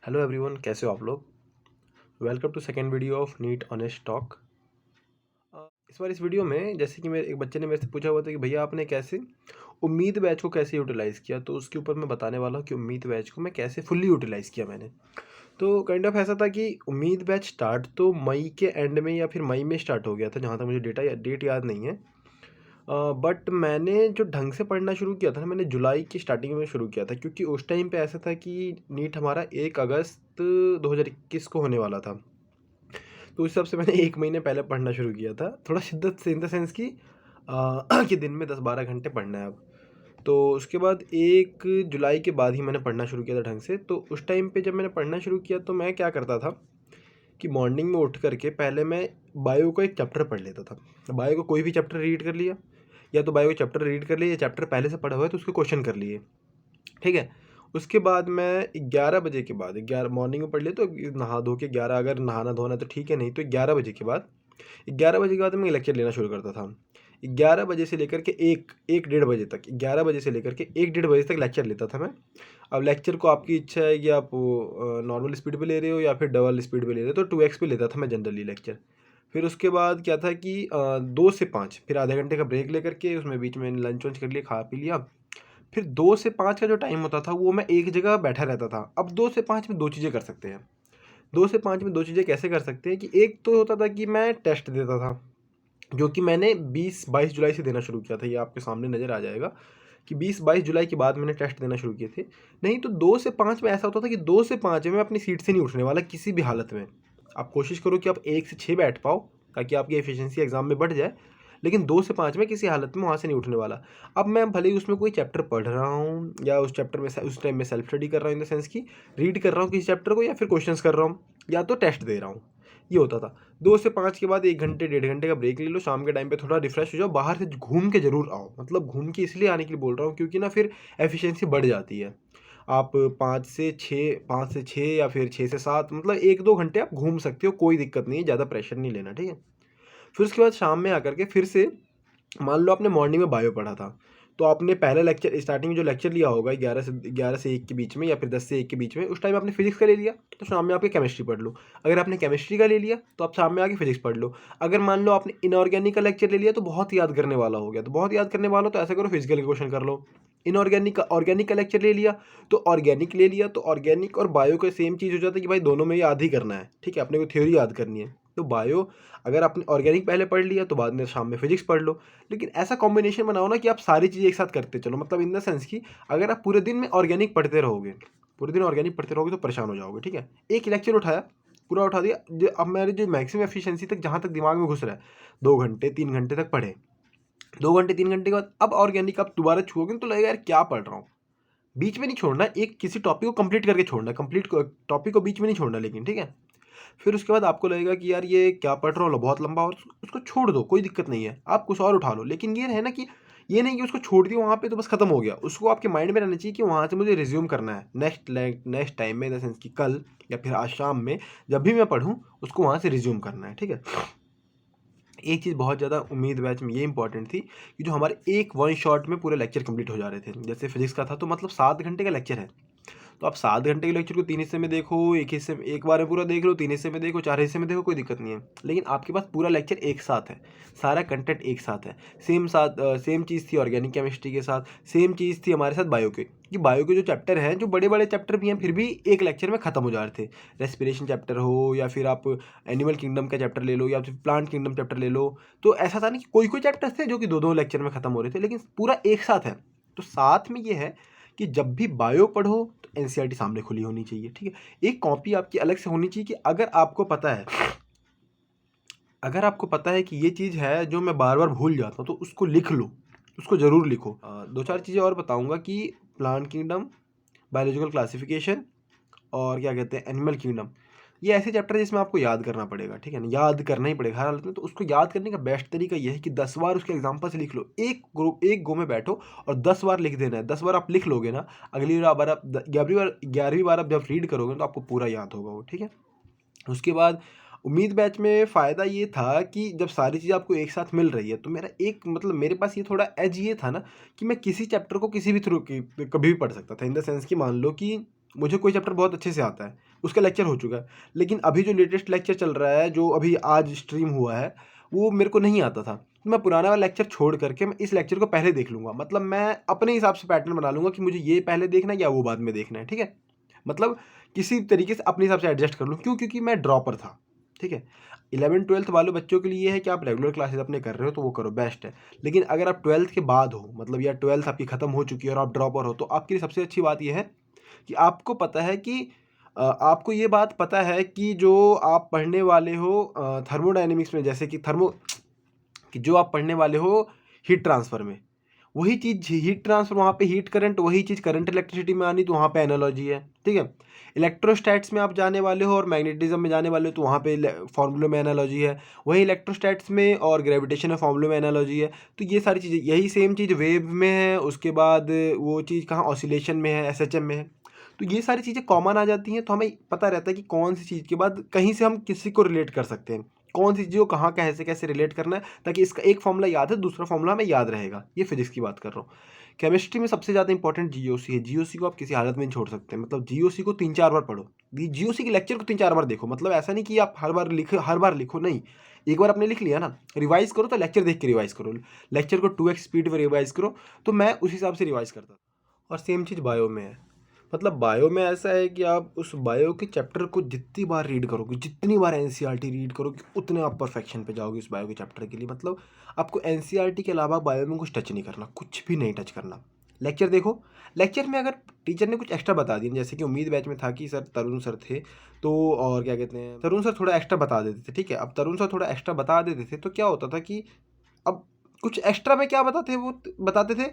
Hello everyone, कैसे हो आप लोग। Welcome to second video of NEET honest talk. इस बार इस वीडियो में जैसे कि मेरे एक बच्चे ने मेरे से पूछा हुआ था कि भैया आपने कैसे उम्मीद बैच को कैसे यूटिलाइज़ किया, तो उसके ऊपर मैं बताने वाला हूँ कि उम्मीद बैच को मैं कैसे फुल्ली यूटिलाइज़ किया मैंने। तो काइंड ऑफ ऐसा था कि उम्मीद बैच स्टार्ट तो मई के एंड में या फिर मई में स्टार्ट हो गया था, जहाँ तक मुझे डेट याद नहीं है। बट मैंने जो ढंग से पढ़ना शुरू किया था ना, मैंने जुलाई की स्टार्टिंग में शुरू किया था, क्योंकि उस टाइम पे ऐसा था कि नीट हमारा 1 अगस्त 2021 को होने वाला था। तो उस हिसाब से मैंने 1 महीने पहले पढ़ना शुरू किया था, थोड़ा शिद्दत से, इन द सेंस कि कि दिन में 10-12 घंटे पढ़ना है अब। तो उसके बाद 1 जुलाई के बाद ही मैंने पढ़ना शुरू किया था ढंग से। तो उस टाइम पे जब मैंने पढ़ना शुरू किया तो मैं क्या करता था कि मॉर्निंग में उठ करके पहले मैं बायो का एक चैप्टर पढ़ लेता था। बायो का कोई भी चैप्टर रीड कर लिया, या तो बायो का चैप्टर रीड कर लिया, या चैप्टर पहले से पढ़ा हुआ है तो उसके क्वेश्चन कर लिए, ठीक है। उसके बाद मैं 11 बजे के बाद, 11 मॉर्निंग में पढ़ लिया तो नहा धो के 11, अगर नहाना धोना तो ठीक है, नहीं तो 11 बजे के बाद, 11 बजे के बाद मैं लेक्चर लेना शुरू करता था। 11 बजे से लेकर के एक डेढ़ बजे तक, 11 बजे से लेकर के एक डेढ़ बजे तक लेक्चर लेता था मैं। अब लेक्चर को आपकी इच्छा है कि आप नॉर्मल स्पीड पे ले रहे हो या फिर डबल स्पीड पे ले रहे हो, तो 2x पे लेता था मैं जनरली लेक्चर। फिर उसके बाद क्या था कि 2 से 5 फिर आधे घंटे का ब्रेक लेकर के उसमें बीच में लंच वंच कर लिया, खा पी लिया। फिर 2 से 5 का जो टाइम होता था वो मैं एक जगह बैठा रहता था। अब 2 से 5 में 2 चीज़ें कर सकते हैं। 2 से 5 में 2 चीज़ें कैसे कर सकते हैं कि एक तो होता था कि मैं टेस्ट देता था, जो कि मैंने 20-22 जुलाई से देना शुरू किया था। ये आपके सामने नज़र आ जाएगा कि 20-22 जुलाई के बाद मैंने टेस्ट देना शुरू किए थे। नहीं तो 2 से 5 में ऐसा होता था कि 2 से 5 में मैं अपनी सीट से नहीं उठने वाला किसी भी हालत में। आप कोशिश करो कि आप 1 से 6 बैठ पाओ, ताकि आपकी एफिशिएंसी एग्ज़ाम में बढ़ जाए। लेकिन 2 से 5 में किसी हालत में वहाँ से नहीं उठने वाला। अब मैं भले ही उसमें कोई चैप्टर पढ़ रहा हूँ, या उस चैप्टर में उस टाइम में सेल्फ स्टडी कर रहा हूँ, इन द सेंस कि रीड कर रहा हूँ किसी चैप्टर को, या फिर क्वेश्चंस कर रहा हूँ, या तो टेस्ट दे रहा हूँ। ये होता था। 2 से 5 के बाद 1 घंटे डेढ़ घंटे का ब्रेक ले लो, शाम के टाइम पे थोड़ा रिफ्रेश हो जाओ, बाहर से घूम के ज़रूर आओ। मतलब घूम के इसलिए आने के लिए बोल रहा हूँ क्योंकि ना फिर एफिशिएंसी बढ़ जाती है। आप 5 से 6 या फिर 6 से 7, मतलब 1-2 घंटे आप घूम सकते हो, कोई दिक्कत नहीं है, ज़्यादा प्रेशर नहीं लेना, ठीक है। फिर उसके बाद शाम में आकर के फिर से, मान लो आपने मॉर्निंग में बायो पढ़ा था, तो आपने पहला लेक्चर स्टार्टिंग में जो लेक्चर लिया होगा 11 से 1 के बीच में, या फिर 10 से 1 के बीच में, उस टाइम आपने फिजिक्स का ले लिया, तो शाम में आके केमिस्ट्री पढ़ लो। अगर आपने केमिस्ट्री का ले लिया तो आप शाम में आके फिजिक्स पढ़ लो। अगर मान लो आपने इनऑर्गेनिक का लेक्चर ले लिया तो बहुत याद करने वाला हो गया, तो बहुत याद करने वाला हो तो ऐसा करो, फिजिकल के क्वेश्चन कर लो। ऑर्गेनिक का लेक्चर ले लिया तो ऑर्गेनिक ले लिया, तो ऑर्गेनिक और बायो का सेम चीज़ हो जाता है कि भाई दोनों में याद ही करना है, ठीक है, अपने को थ्योरी याद करनी है। तो बायो, अगर आपने ऑर्गेनिक पहले पढ़ लिया तो बाद में शाम में फिजिक्स पढ़ लो। लेकिन ऐसा कॉम्बिनेशन बनाओ ना कि आप सारी चीज़ें एक साथ करते चलो, मतलब इन द सेंस कि अगर आप पूरे दिन में ऑर्गेनिक पढ़ते रहोगे, पूरे दिन ऑर्गेनिक पढ़ते रहोगे तो परेशान हो जाओगे, ठीक है। एक लेक्चर उठाया, पूरा उठा दिया, अब मेरी जो मैक्सिमम एफिशिएंसी तक जहाँ तक दिमाग में घुस रहा है, 2 घंटे 3 घंटे तक पढ़े। 2 घंटे 3 घंटे के बाद अब ऑर्गेनिक आप दोबारा छुओगे तो लगेगा यार क्या पढ़ रहा हूँ। बीच में नहीं छोड़ना, एक किसी टॉपिक को कंप्लीट करके छोड़ना, कंप्लीट टॉपिक को बीच में नहीं छोड़ना, लेकिन ठीक है। फिर उसके बाद आपको लगेगा कि यार ये क्या पढ़ रहा हो, बहुत लंबा, और उसको छोड़ दो, कोई दिक्कत नहीं है, आप कुछ और उठा लो। लेकिन ये है ना कि ये नहीं कि उसको छोड़ दिया वहाँ पे तो बस खत्म हो गया, उसको आपके माइंड में रहना चाहिए कि वहाँ से मुझे रिज्यूम करना है नेक्स्ट टाइम में, इन द सेंस कि कल या फिर आज शाम में जब भी मैं पढ़ूँ उसको वहाँ से रिज्यूम करना है, ठीक है। एक चीज़ बहुत ज़्यादा उम्मीद बैच में ये इंपॉर्टेंट थी कि जो हमारे एक वन शॉट में पूरे लेक्चर कंप्लीट हो जा रहे थे। जैसे फिजिक्स का था तो मतलब 7 घंटे का लेक्चर है, तो आप 7 घंटे के लेक्चर को 3 हिस्से में देखो, एक हिस्से में एक बार में पूरा देख लो, 3 हिस्से में देखो, 4 हिस्से में देखो, कोई दिक्कत नहीं है। लेकिन आपके पास पूरा लेक्चर एक साथ है, सारा कंटेंट एक साथ है। सेम चीज़ थी ऑर्गेनिक केमिस्ट्री के साथ, सेम चीज़ थी हमारे साथ बायो के, कि बायो के जो चैप्टर हैं, जो बड़े बड़े चैप्टर भी हैं, फिर भी एक लेक्चर में ख़त्म हो जा रहे थे। रेस्पिरेशन चैप्टर हो, या फिर आप एनिमल किंगडम का चैप्टर ले लो, या फिर प्लांट किंगडम चैप्टर ले लो, तो ऐसा था नहीं कि कोई कोई चैप्टर थे जो कि 2-2 लेक्चर में ख़त्म हो रहे थे, लेकिन पूरा एक साथ है। तो साथ में ये है कि जब भी बायो पढ़ो तो एनसीईआरटी सामने खुली होनी चाहिए, ठीक है। एक कॉपी आपकी अलग से होनी चाहिए कि अगर आपको पता है कि ये चीज़ है जो मैं बार बार भूल जाता हूँ, तो उसको लिख लो, उसको ज़रूर लिखो। 2-4 चीज़ें और बताऊँगा कि प्लांट किंगडम, बायोलॉजिकल क्लासिफिकेशन, और क्या कहते हैं एनिमल किंगडम, ये ऐसे चैप्टर है जिसमें आपको याद करना पड़ेगा, ठीक है ना, याद करना ही पड़ेगा हर हालत में। तो उसको याद करने का बेस्ट तरीका ये है कि 10 बार उसके एग्जाम्पल से लिख लो, एक गो में बैठो और 10 बार लिख देना है। 10 बार आप लिख लोगे ना, अगली बार आप 11वीं बार आप जब रीड करोगे तो आपको पूरा याद होगा वो, ठीक है। उसके बाद उम्मीद बैच में फ़ायदा ये था कि जब सारी चीज़ें आपको एक साथ मिल रही है, तो मेरा एक मतलब मेरे पास ये थोड़ा एज ये था ना कि मैं किसी चैप्टर को किसी भी थ्रू कभी भी पढ़ सकता था, इन द सेंस कि मान लो कि मुझे कोई चैप्टर बहुत अच्छे से आता है, उसका लेक्चर हो चुका है, लेकिन अभी जो लेटेस्ट लेक्चर चल रहा है, जो अभी आज स्ट्रीम हुआ है, वो मेरे को नहीं आता था, तो मैं पुराना वाला लेक्चर छोड़ करके मैं इस लेक्चर को पहले देख लूँगा। मतलब मैं अपने हिसाब से पैटर्न बना लूँगा कि मुझे ये पहले देखना है या वो बाद में देखना है, ठीक है? मतलब किसी तरीके से अपने हिसाब से एडजस्ट कर लूँ। क्यों? क्योंकि मैं ड्रॉपर था, ठीक है? 11th-12th वाले बच्चों के लिए ये है कि आप रेगुलर क्लासेस अपने कर रहे हो तो वो करो, बेस्ट है। लेकिन अगर आप 12th के बाद हो, मतलब या 12th आपकी ख़त्म हो चुकी है और आप ड्रॉपर हो, तो आपके लिए सबसे अच्छी बात ये है कि आपको पता है कि आपको ये बात पता है कि जो आप पढ़ने वाले हो थर्मोडायनेमिक्स में, जैसे कि कि जो आप पढ़ने वाले हो हीट ट्रांसफ़र में, वही चीज़ हीट ट्रांसफ़र, वहाँ पे हीट करंट, वही चीज़ करंट इलेक्ट्रिसिटी में आनी, तो वहाँ पे एनालॉजी है, ठीक है? इलेक्ट्रोस्टैट्स में आप जाने वाले हो और मैग्नेटिज़्म में जाने वाले हो, तो वहाँ पे फॉर्मूले में एनालॉजी है। वही इलेक्ट्रोस्टैट्स में और ग्रेविटेशन में फॉर्मूले में एनालॉजी है। तो ये सारी चीज़ें, यही सेम चीज़ वेव में है, उसके बाद वो चीज़ कहाँ ऑसिलेशन में है, एसएचएम में है। तो ये सारी चीज़ें कॉमन आ जाती हैं, तो हमें पता रहता है कि कौन सी चीज़ के बाद कहीं से हम किसी को रिलेट कर सकते हैं, कौन सी चीज़ को कहाँ कैसे कैसे रिलेट करना है, ताकि इसका एक फॉर्मूला याद है, दूसरा फॉर्मूला हमें याद रहेगा। ये फिजिक्स की बात कर रहा हूँ। केमिस्ट्री में सबसे ज़्यादा इंपॉर्टेंट जीओसी है। जीओसी को आप किसी हालत में नहीं छोड़ सकते, मतलब जीओसी को 3-4 बार पढ़ो। जीओसी के लेक्चर को 3-4 बार देखो। मतलब ऐसा नहीं कि आप हर बार लिखो, नहीं। एक बार आपने लिख लिया ना, रिवाइज़ करो तो लेक्चर देख के रिवाइज़ करो। लेक्चर को 2x स्पीड में रिवाइज़ करो, तो मैं उस हिसाब से रिवाइज़ करता। और सेम चीज़ बायो में है। मतलब बायो में ऐसा है कि आप उस बायो के चैप्टर को जितनी बार रीड करोगे, जितनी बार एनसीईआरटी रीड करोगे, उतने आप परफेक्शन पे जाओगे उस बायो के चैप्टर के लिए। मतलब आपको एनसीईआरटी के अलावा बायो में कुछ टच नहीं करना, कुछ भी नहीं टच करना। लेक्चर देखो, लेक्चर में अगर टीचर ने कुछ एक्स्ट्रा बता दिया, जैसे कि उम्मीद बैच में था कि सर तरुण सर थे, तो और क्या कहते हैं, तरुण सर थोड़ा एक्स्ट्रा बता देते थे, ठीक है? अब तरुण सर थोड़ा एक्स्ट्रा बता देते थे, तो क्या होता था कि अब कुछ एक्स्ट्रा में क्या बताते वो बताते थे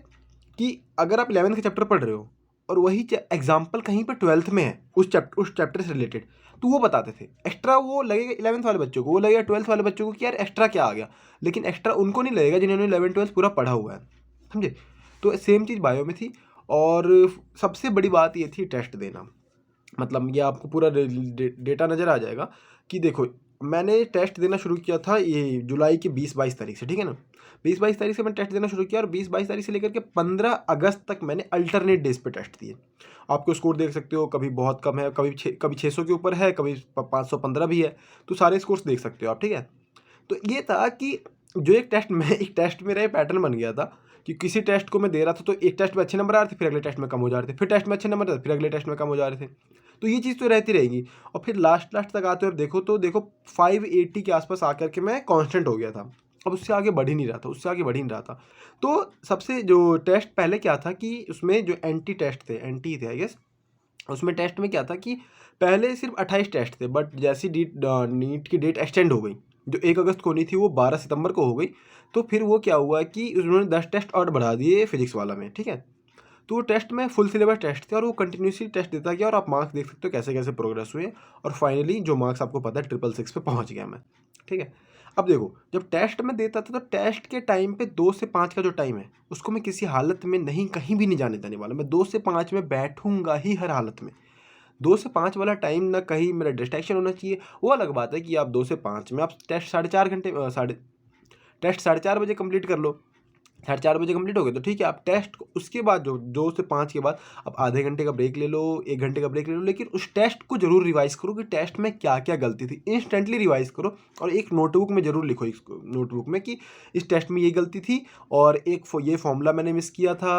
कि अगर आप 11th के चैप्टर पढ़ रहे हो और वही एग्जाम्पल कहीं पर 12th में है उस चैप्टर से रिलेटेड, तो वो बताते थे एक्स्ट्रा। वो लगेगा 11th वाले बच्चों को, वो लगेगा 12th वाले बच्चों को कि यार एक्स्ट्रा क्या आ गया, लेकिन एक्स्ट्रा उनको नहीं लगेगा जिन्होंने 11th-12th पूरा पढ़ा हुआ है, समझे? तो सेम चीज़ बायो में थी। और सबसे बड़ी बात ये थी टेस्ट देना। मतलब ये आपको पूरा डेटा नज़र आ जाएगा कि देखो, मैंने टेस्ट देना शुरू किया था ये जुलाई की 20-22 तारीख से, ठीक है ना? 20-22 तारीख से मैंने टेस्ट देना शुरू किया और 20-22 तारीख से लेकर के 15 अगस्त तक मैंने अल्टरनेट डेज पे टेस्ट दिए। आपको स्कोर देख सकते हो, कभी बहुत कम है, कभी 600 के ऊपर है, कभी 515 भी है, तो सारे स्कोर्स देख सकते हो आप, ठीक है? तो ये था कि जो एक टेस्ट मेरा ये पैटर्न बन गया था कि किसी टेस्ट को मैं दे रहा था, तो एक टेस्ट में अच्छे नंबर आ रहे थे, फिर अगले टेस्ट में कम हो जा रहे थे, फिर टेस्ट में अच्छे नंबर आते थे, फिर अगले टेस्ट में कम हो जा रहे थे। तो ये चीज़ तो रहती रहेगी। और फिर लास्ट तक आते हुए देखो 580 के आसपास आकर के मैं कांस्टेंट हो गया था। अब उससे आगे बढ़ ही नहीं रहा था, उससे आगे बढ़ ही नहीं रहा था। तो सबसे जो टेस्ट पहले क्या था कि उसमें जो एंटी टेस्ट थे, एंटी थे आई गेस, उसमें टेस्ट में क्या था कि पहले सिर्फ 28 टेस्ट थे, बट जैसी नीट की डेट एक्सटेंड हो गई, जो 1 अगस्त को होनी थी वो 12 सितंबर को हो गई, तो फिर वो क्या हुआ कि उन्होंने 10 टेस्ट और बढ़ा दिए फिजिक्स वाला में, ठीक है? तो वो टेस्ट में फुल सिलेबस टेस्ट थे और वो कंटिन्यूसली टेस्ट देता गया और आप मार्क्स देख सकते हो कैसे कैसे प्रोग्रेस हुए, और फाइनली जो मार्क्स आपको पता है 666 पे पहुंच गया मैं, ठीक है? अब देखो, जब टेस्ट में देता था तो टेस्ट के टाइम पे 2 से 5 का जो टाइम है उसको मैं किसी हालत में नहीं, कहीं भी नहीं जाने देने वाला। मैं 2 से 5 में बैठूंगा ही हर हालत में। 2 से 5 वाला टाइम ना कहीं मेरा डिस्ट्रैक्शन होना चाहिए। वो अलग बात है कि आप 2 से 5 में आप टेस्ट साढ़े 4 घंटे टेस्ट साढ़े 4 बजे कंप्लीट कर लो। साढ़े 4 बजे कंप्लीट हो गया तो ठीक है, आप टेस्ट को उसके बाद जो 2 से 5 के बाद आप आधे घंटे का ब्रेक ले लो, 1 घंटे का ब्रेक ले लो, लेकिन उस टेस्ट को ज़रूर रिवाइज़ करो कि टेस्ट में क्या-क्या गलती थी। इंस्टेंटली रिवाइज़ करो और एक नोटबुक में ज़रूर लिखो, इसको नोटबुक में कि इस टेस्ट में ये गलती थी और ये फ़ॉर्मूला मैंने मिस किया था,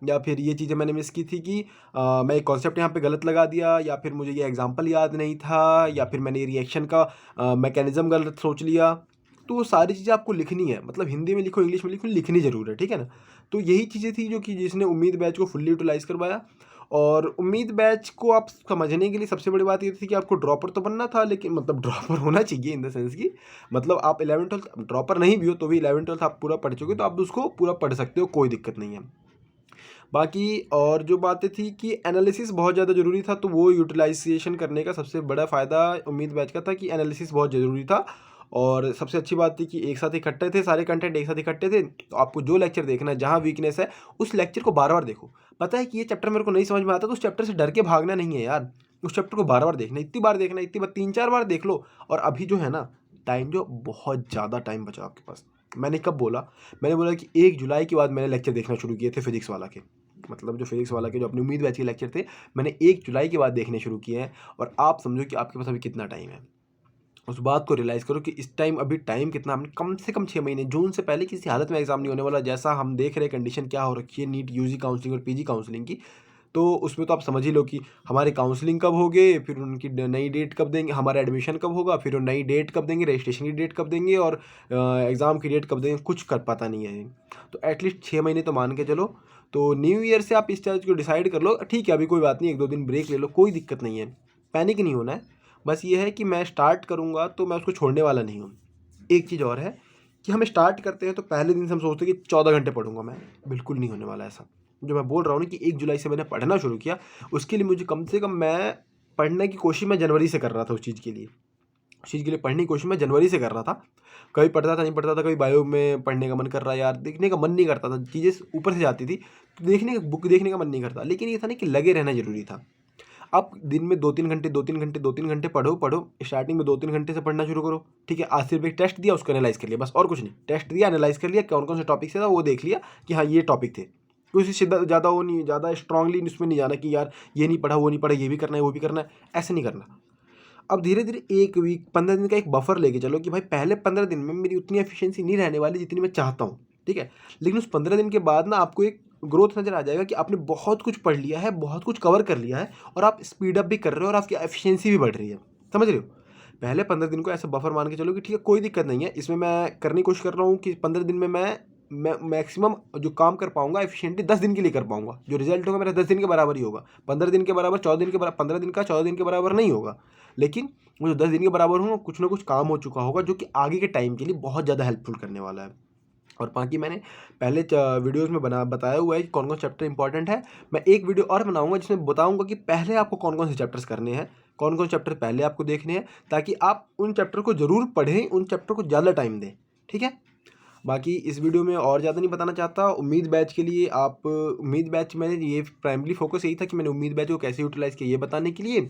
या फिर ये चीज़ें मैंने मिस की थी कि मैं एक कॉन्सेप्ट यहाँ पे गलत लगा दिया, या फिर मुझे ये एग्ज़ाम्पल याद नहीं था, या फिर मैंने रिएक्शन का मैकेनिज़्म गलत सोच लिया। तो वो सारी चीज़ें आपको लिखनी है, मतलब हिंदी में लिखो, इंग्लिश में लिखो, लिखनी ज़रूर है, ठीक है ना? तो यही चीज़ें थी जो कि जिसने उम्मीद बैच को फुल्ली यूटिलाइज़ करवाया। और उम्मीद बैच को आप समझने के लिए सबसे बड़ी बात ये थी कि आपको ड्रॉपर तो बनना था, लेकिन मतलब ड्रॉपर होना चाहिए इन द सेंस कि मतलब आप 11th-12th ड्रॉपर नहीं भी हो तो भी 11th-12th आप पूरा पढ़ चुके हो, तो आप उसको पूरा पढ़ सकते हो, कोई दिक्कत नहीं है। बाकी और जो बातें थी कि एनालिसिस बहुत ज़्यादा ज़रूरी था, तो वो यूटिलाइजेशन करने का सबसे बड़ा फ़ायदा उम्मीद बैच का था कि एनालिसिस बहुत ज़रूरी था। और सबसे अच्छी बात थी कि एक साथ इकट्ठे थे, सारे कंटेंट एक साथ इकट्ठे थे, तो आपको जो लेक्चर देखना है, जहाँ वीकनेस है, उस लेक्चर को बार-बार देखो। पता है कि ये चैप्टर मेरे को नहीं समझ में आता, तो उस चैप्टर से डर के भागना नहीं है यार, उस चैप्टर को बार-बार देखना, इतनी बार देखना, इतनी बार 3-4 बार देख लो। और अभी जो है ना, टाइम जो बहुत ज़्यादा टाइम बचा आपके पास। मैंने कब बोला? मैंने बोला कि 1 जुलाई के बाद मैंने लेक्चर देखना शुरू किए थे फिज़िक्स वाला के। मतलब जो फिजिक्स वाला के जो अपनी उम्मीद बैच के लेक्चर थे, मैंने 1 जुलाई के बाद देखने शुरू किए हैं। और आप समझो कि आपके पास अभी कितना टाइम है। उस बात को रियलाइज़ करो कि इस टाइम अभी टाइम कितना, हमने कम से कम 6 महीने, जून से पहले किसी हालत में एग्ज़ाम नहीं होने वाला। जैसा हम देख रहे हैं कंडीशन क्या हो रखी है नीट यूजी काउंसलिंग और पीजी काउंसलिंग की, तो उसमें तो आप समझ ही लो कि हमारी काउंसलिंग कब होगी, फिर उनकी नई डेट कब देंगे, हमारा एडमिशन कब होगा, फिर वो नई डेट कब देंगे, रजिस्ट्रेशन की डेट कब देंगे और एग्ज़ाम की डेट कब देंगे, कुछ कर पता नहीं है। तो एटलीस्ट 6 महीने तो मान के चलो। तो न्यू ईयर से आप इस चीज़ को डिसाइड कर लो, ठीक है अभी कोई बात नहीं, 1-2 दिन ब्रेक ले लो, कोई दिक्कत नहीं है, पैनिक नहीं होना है। बस ये है कि मैं स्टार्ट करूँगा तो मैं उसको छोड़ने वाला नहीं हूँ। एक चीज़ और है कि हम स्टार्ट करते हैं तो पहले दिन से हम सोचते हैं कि 14 घंटे पढ़ूँगा मैं, बिल्कुल नहीं होने वाला ऐसा। जो मैं बोल रहा हूँ ना कि 1 जुलाई से मैंने पढ़ना शुरू किया, उसके लिए मुझे कम से कम, मैं पढ़ने की कोशिश मैं जनवरी से कर रहा था उस चीज़ के लिए। उस चीज़ के लिए पढ़ने की कोशिश मैं जनवरी से कर रहा था। कभी पढ़ता था, नहीं पढ़ता था, कभी बायो में पढ़ने का मन कर रहा है यार, देखने का मन नहीं करता था, चीज़ें ऊपर से जाती थी, तो देखने का बुक देखने का मन नहीं करता। लेकिन ये था ना कि लगे रहना ज़रूरी था। आप दिन में 2-3 घंटे 2-3 घंटे 2-3 घंटे पढ़ो। स्टार्टिंग में 2-3 घंटे से पढ़ना शुरू करो, ठीक है। आज सिर्फ एक टेस्ट दिया, उसको एनालाइज़ कर लिया, बस और कुछ नहीं। टेस्ट दिया, एनालाइज़ कर लिया, कौन-कौन से टॉपिक से था वो देख लिया कि हाँ ये टॉपिक थे। तो उससे ज़्यादा वो नहीं, ज़्यादा स्ट्रांगली उसमें नहीं जाना कि यार ये नहीं पढ़ा, वो नहीं पढ़ा, ये भी करना है, वो भी करना है, ऐसे नहीं करना। अब धीरे-धीरे 1 वीक 15 दिन का एक बफर लेके चलो कि भाई पहले 15 दिन में मेरी उतनी एफिशिएंसी नहीं रहने वाली जितनी मैं चाहता हूँ, ठीक है। लेकिन उस 15 दिन के बाद ना आपको एक ग्रोथ नज़र आ जाएगा कि आपने बहुत कुछ पढ़ लिया है, बहुत कुछ कवर कर लिया है और आप स्पीड अप भी कर रहे हो और आपकी एफिशिएंसी भी बढ़ रही है। समझ रहे हो? पहले 15 दिन को ऐसा बफर मान के चलो कि ठीक है कोई दिक्कत नहीं है। इसमें मैं करने की कोशिश कर रहा हूँ कि 15 दिन में मैं मैक्सिमम जो काम कर पाऊँगा एफिशिएंटली 10 दिन के लिए कर पाऊँगा। जो रिज़ल्ट होगा मेरा 10 दिन के बराबर ही होगा। 15 दिन के बराबर 14 दिन के बराबर, 15 दिन का 14 दिन के बराबर नहीं होगा। लेकिन वो जो 10 दिन के बराबर होगा, कुछ ना कुछ काम हो चुका होगा जो कि आगे के टाइम के लिए बहुत ज़्यादा हेल्पफुल करने वाला है। और बाकी मैंने पहले वीडियोज़ में बताया हुआ है कि कौन-कौन चैप्टर इंपॉर्टेंट है। मैं एक वीडियो और बनाऊँगा जिसमें बताऊँगा कि पहले आपको कौन-कौन से चैप्टर्स करने हैं, कौन-कौन चैप्टर पहले आपको देखने हैं, ताकि आप उन चैप्टर को ज़रूर पढ़ें, उन चैप्टर को ज़्यादा टाइम दें, ठीक है? बाकी इस वीडियो में और ज़्यादा नहीं बताना चाहता। उम्मीद बैच के लिए आप, उम्मीद बैच मैंने ये प्राइमरी फोकस यही था कि मैंने उम्मीद बैच को कैसे यूटिलाइज़ किया ये बताने के लिए।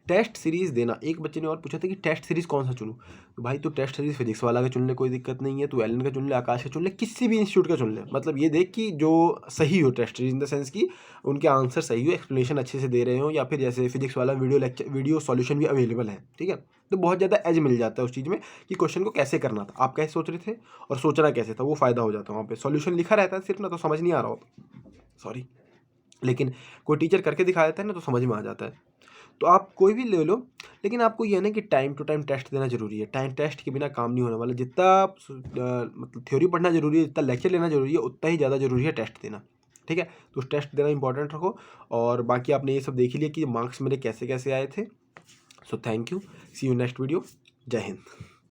टेस्ट सीरीज़ देना, एक बच्चे ने और पूछा था कि टेस्ट सीरीज़ कौन सा चुनूँ? तो भाई तू टेस्ट सीरीज़ फिजिक्स वाला का चुन ले, कोई दिक्कत नहीं है। तू एलन का चुन ले, आकाश का चुन ले, किसी भी इंस्टीट्यूट का चुन ले। मतलब ये देख कि जो सही हो test series, in the sense कि उनके आंसर सही हो, एक्सप्लेनेशन अच्छे से दे रहे हो, या फिर जैसे फिजिक्स वाला वीडियो सॉल्यूशन भी अवेलेबल है, ठीक है। तो बहुत ज़्यादा एज मिल जाता है उस चीज़ में कि क्वेश्चन को कैसे करना था, आप कैसे सोच रहे थे और सोचना कैसे था, वो फ़ायदा हो जाता है। वहाँ पे सॉल्यूशन लिखा रहता है सिर्फ ना, तो समझ नहीं आ रहा होता, सॉरी। लेकिन कोई टीचर करके दिखा देता है ना, तो समझ में आ जाता है। तो आप कोई भी ले लो, लेकिन आपको ये है ना कि टाइम टू टाइम टेस्ट देना ज़रूरी है। टाइम टेस्ट के बिना काम नहीं होने वाला। जितना आप मतलब थ्योरी पढ़ना ज़रूरी है, जितना लेक्चर लेना ज़रूरी है, उतना ही ज़्यादा ज़रूरी है टेस्ट देना, ठीक है। तो टेस्ट देना इंपॉर्टेंट रखो। और बाकी आपने ये सब देख ही लिया कि मार्क्स मेरे कैसे कैसे आए थे। So thank you, see you next video. जय हिंद।